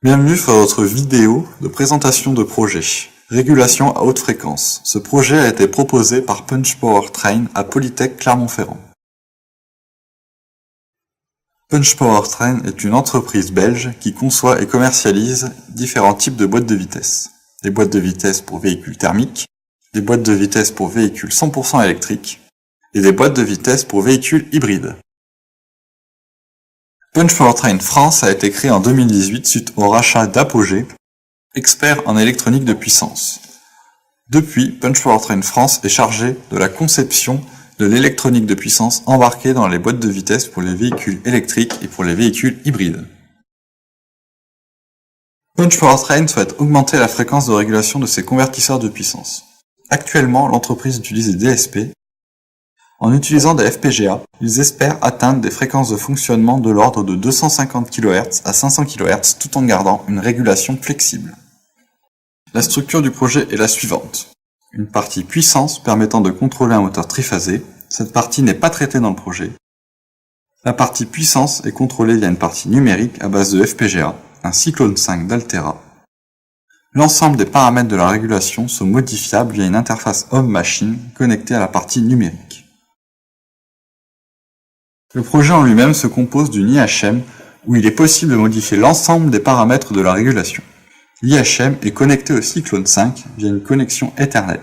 Bienvenue sur votre vidéo de présentation de projet. Régulation à haute fréquence. Ce projet a été proposé par Punch Powertrain à Polytech Clermont-Ferrand. Punch Powertrain est une entreprise belge qui conçoit et commercialise différents types de boîtes de vitesse. Des boîtes de vitesse pour véhicules thermiques, des boîtes de vitesse pour véhicules 100% électriques et des boîtes de vitesse pour véhicules hybrides. Punch Powertrain France a été créé en 2018 suite au rachat d'Apogee, expert en électronique de puissance. Depuis, Punch Powertrain France est chargé de la conception de l'électronique de puissance embarquée dans les boîtes de vitesse pour les véhicules électriques et pour les véhicules hybrides. Punch Powertrain souhaite augmenter la fréquence de régulation de ses convertisseurs de puissance. Actuellement, l'entreprise utilise des DSP. En utilisant des FPGA, ils espèrent atteindre des fréquences de fonctionnement de l'ordre de 250 kHz à 500 kHz tout en gardant une régulation flexible. La structure du projet est la suivante. Une partie puissance permettant de contrôler un moteur triphasé. Cette partie n'est pas traitée dans le projet. La partie puissance est contrôlée via une partie numérique à base de FPGA, un cyclone 5 d'Altera. L'ensemble des paramètres de la régulation sont modifiables via une interface homme-machine connectée à la partie numérique. Le projet en lui-même se compose d'une IHM où il est possible de modifier l'ensemble des paramètres de la régulation. L'IHM est connecté au Cyclone 5 via une connexion Ethernet.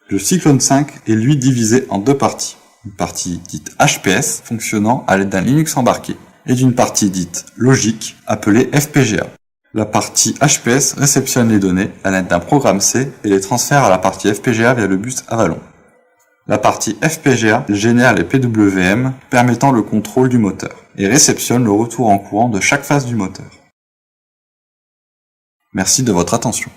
Le Cyclone 5 est lui divisé en deux parties. Une partie dite HPS fonctionnant à l'aide d'un Linux embarqué et d'une partie dite logique appelée FPGA. La partie HPS réceptionne les données à l'aide d'un programme C et les transfère à la partie FPGA via le bus Avalon. La partie FPGA génère les PWM permettant le contrôle du moteur et réceptionne le retour en courant de chaque phase du moteur. Merci de votre attention.